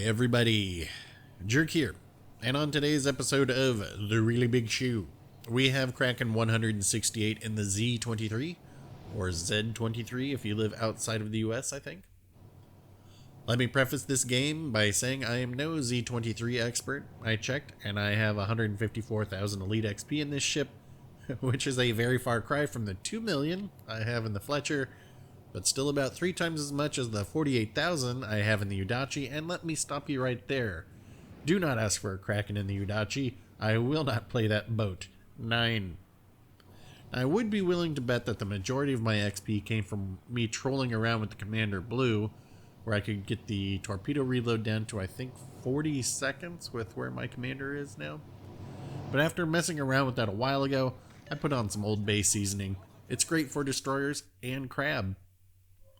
everybody, Jerk here, and on today's episode of The Really Big Shoe, we have Kraken 168 in the Z-23, or Z-23 if you live outside of the US, I think. Let me preface this game by saying I am no Z-23 expert. I checked, and I have 154,000 Elite XP in this ship, which is a very far cry from the 2 million I have in the Fletcher, but still about 3 times as much as the 48,000 I have in the Udachi, and let me stop you right there. Do not ask for a Kraken in the Udachi. I will not play that boat. 9. I would be willing to bet that the majority of my XP came from me trolling around with the Commander Blue, where I could get the torpedo reload down to I think 40 seconds with where my commander is now. But after messing around with that a while ago, I put on some Old Bay seasoning. It's great for destroyers and crab.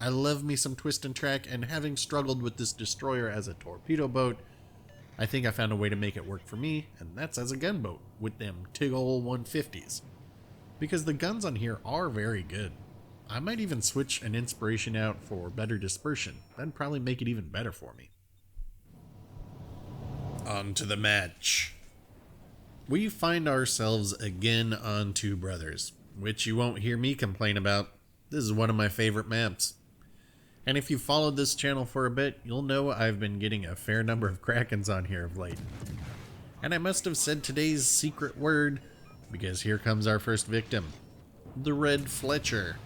I love me some twist and track, and having struggled with this destroyer as a torpedo boat, I think I found a way to make it work for me, and that's as a gunboat with them tig ol' 150s. Because the guns on here are very good. I might even switch an inspiration out for better dispersion. That'd probably make it even better for me. On to the match. We find ourselves again on Two Brothers, which you won't hear me complain about. This is one of my favorite maps. And if you've followed this channel for a bit, you'll know I've been getting a fair number of Krakens on here of late. And I must have said today's secret word, because here comes our first victim. The Red Fletcher.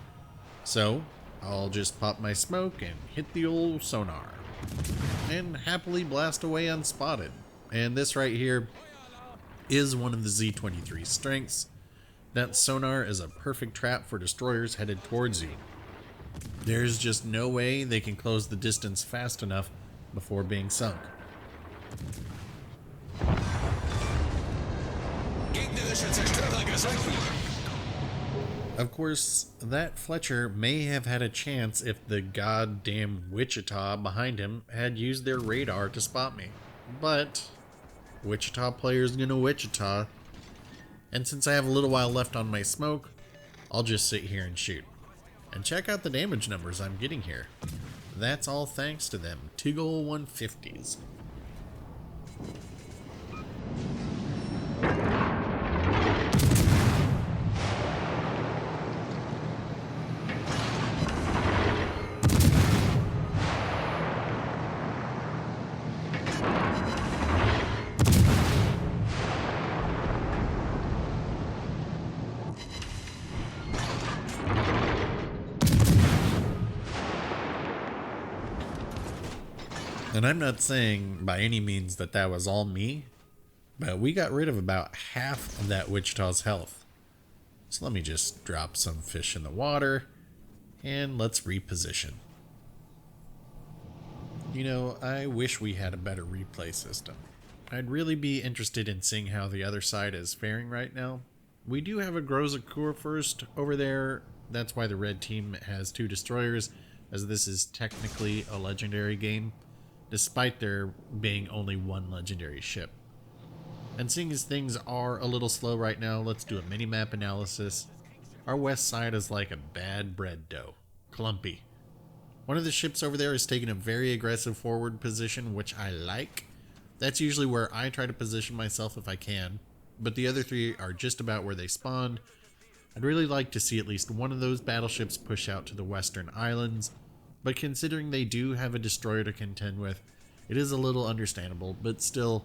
So, I'll just pop my smoke and hit the old sonar. And happily blast away unspotted. And this right here is one of the Z-23's strengths. That sonar is a perfect trap for destroyers headed towards you. There's just no way they can close the distance fast enough before being sunk. Of course, that Fletcher may have had a chance if the goddamn Wichita behind him had used their radar to spot me. But Wichita player's gonna Wichita, and since I have a little while left on my smoke, I'll just sit here and shoot. And check out the damage numbers I'm getting here. That's all thanks to them tig ol' 150s. And I'm not saying by any means that that was all me, but we got rid of about half of that Wichita's health. So let me just drop some fish in the water, and let's reposition. You know, I wish we had a better replay system. I'd really be interested in seeing how the other side is faring right now. We do have a Grozakur first over there. That's why the red team has 2 destroyers, as this is technically a legendary game, despite there being only 1 legendary ship. And seeing as things are a little slow right now, let's do a mini-map analysis. Our west side is like a bad bread dough. Clumpy. One of the ships over there is taking a very aggressive forward position, which I like. That's usually where I try to position myself if I can, but the other 3 are just about where they spawned. I'd really like to see at least one of those battleships push out to the western islands, but considering they do have a destroyer to contend with, it is a little understandable, but still,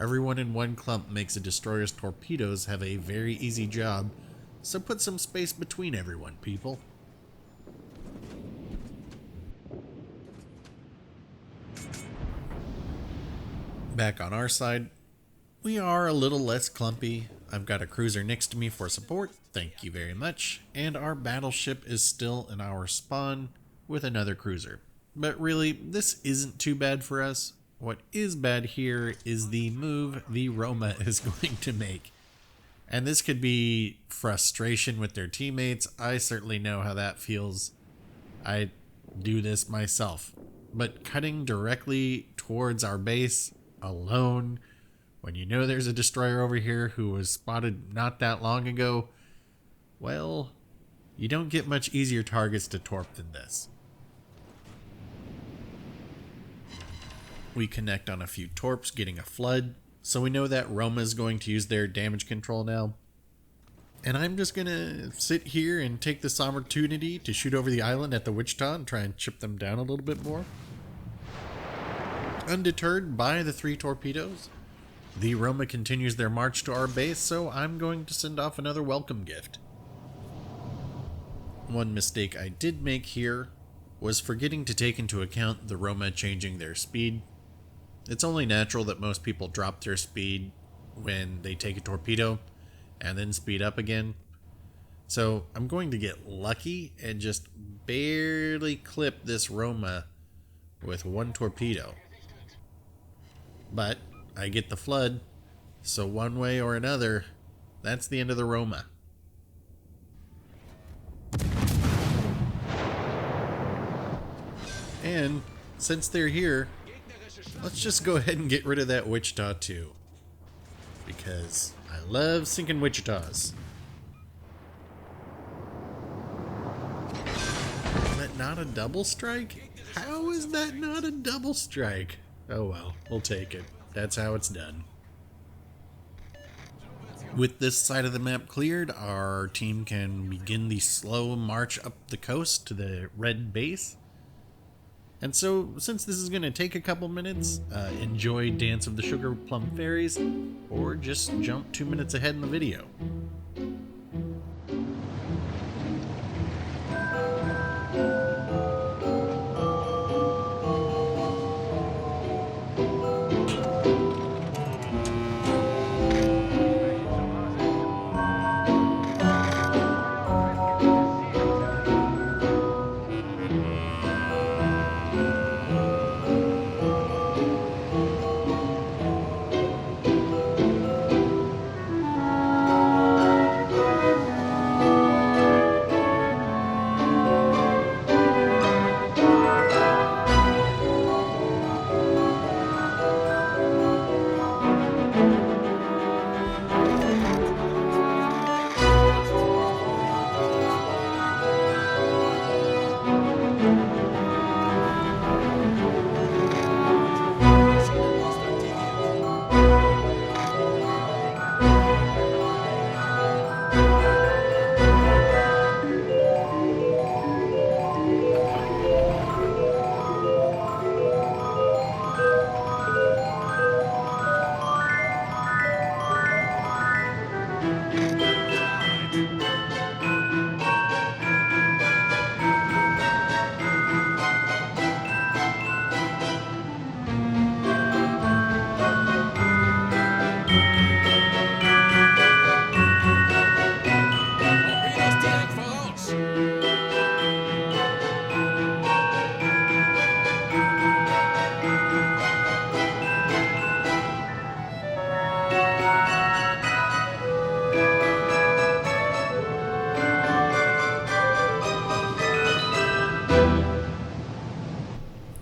everyone in one clump makes a destroyer's torpedoes have a very easy job, so put some space between everyone, people. Back on our side, we are a little less clumpy. I've got a cruiser next to me for support, thank you very much, and our battleship is still in our spawn with another cruiser. But really, this isn't too bad for us. What is bad here is the move the Roma is going to make. And this could be frustration with their teammates. I certainly know how that feels. I do this myself. But cutting directly towards our base alone, when you know there's a destroyer over here who was spotted not that long ago, well, you don't get much easier targets to torp than this. We connect on a few torps, getting a flood, so we know that Roma is going to use their damage control now. And I'm just gonna sit here and take this opportunity to shoot over the island at the Wichita and try and chip them down a little bit more. Undeterred by the 3 torpedoes, the Roma continues their march to our base, so I'm going to send off another welcome gift. One mistake I did make here was forgetting to take into account the Roma changing their speed. It's only natural that most people drop their speed when they take a torpedo and then speed up again. So I'm going to get lucky and just barely clip this Roma with 1 torpedo. But I get the flood, so one way or another, that's the end of the Roma. And since they're here, let's just go ahead and get rid of that Wichita too, because I love sinking Wichitas. Is that not a double strike? How is that not a double strike? Oh well, we'll take it. That's how it's done. With this side of the map cleared, our team can begin the slow march up the coast to the red base. And so, since this is going to take a couple minutes, enjoy Dance of the Sugar Plum Fairies, or just jump 2 minutes ahead in the video.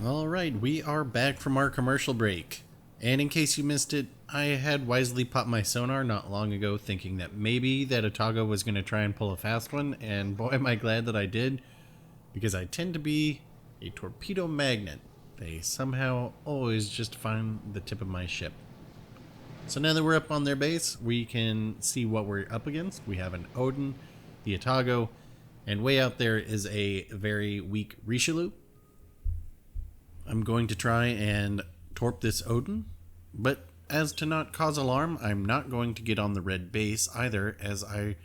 Alright, we are back from our commercial break. And in case you missed it, I had wisely popped my sonar not long ago thinking that maybe that Otago was going to try and pull a fast one, and boy am I glad that I did, because I tend to be a torpedo magnet. They somehow always just find the tip of my ship. So now that we're up on their base, we can see what we're up against. We have an Odin, the Otago, and way out there is a very weak Richelieu. I'm going to try and torp this Odin, but as to not cause alarm, I'm not going to get on the red base either, as I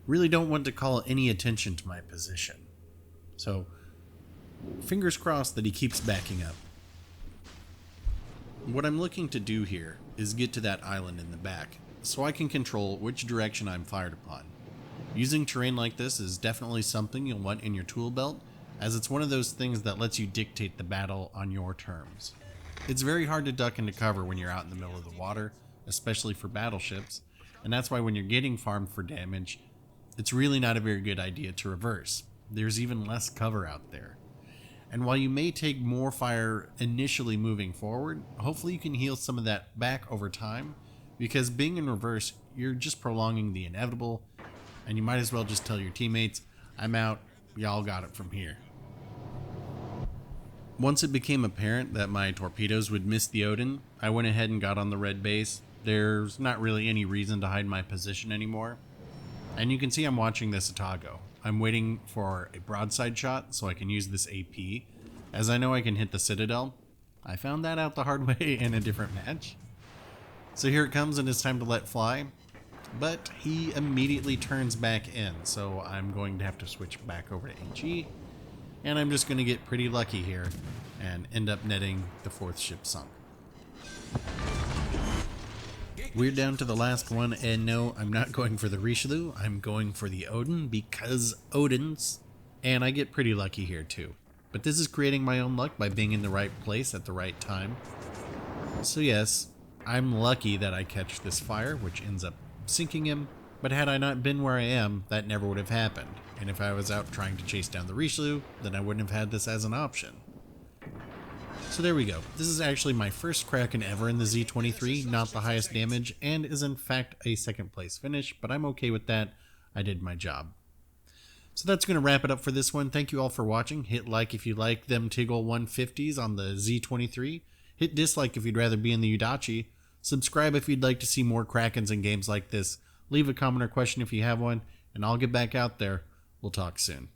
really don't want to call any attention to my position. So, fingers crossed that he keeps backing up. What I'm looking to do here is get to that island in the back, so I can control which direction I'm fired upon. Using terrain like this is definitely something you'll want in your tool belt, as it's one of those things that lets you dictate the battle on your terms. It's very hard to duck into cover when you're out in the middle of the water, especially for battleships, and that's why when you're getting farmed for damage, it's really not a very good idea to reverse. There's even less cover out there. And while you may take more fire initially moving forward, hopefully you can heal some of that back over time, because being in reverse, you're just prolonging the inevitable, and you might as well just tell your teammates, I'm out, y'all got it from here. Once it became apparent that my torpedoes would miss the Odin, I went ahead and got on the red base. There's not really any reason to hide my position anymore. And you can see I'm watching this Atago. I'm waiting for a broadside shot so I can use this AP, as I know I can hit the Citadel. I found that out the hard way in a different match. So here it comes and it's time to let fly. But he immediately turns back in, so I'm going to have to switch back over to HE. And I'm just going to get pretty lucky here and end up netting the 4th ship sunk. We're down to the last one, and no, I'm not going for the Richelieu, I'm going for the Odin because Odins, and I get pretty lucky here too. But this is creating my own luck by being in the right place at the right time. So yes, I'm lucky that I catch this fire, which ends up sinking him, but had I not been where I am, that never would have happened. And if I was out trying to chase down the Richelieu, then I wouldn't have had this as an option. So there we go. This is actually my first Kraken ever in the Z-23, not the highest damage, and is in fact a 2nd place finish, but I'm okay with that. I did my job. So that's going to wrap it up for this one. Thank you all for watching. Hit like if you like them Tiggle 150s on the Z-23. Hit dislike if you'd rather be in the Udachi. Subscribe if you'd like to see more Krakens and games like this. Leave a comment or question if you have one, and I'll get back out there. We'll talk soon.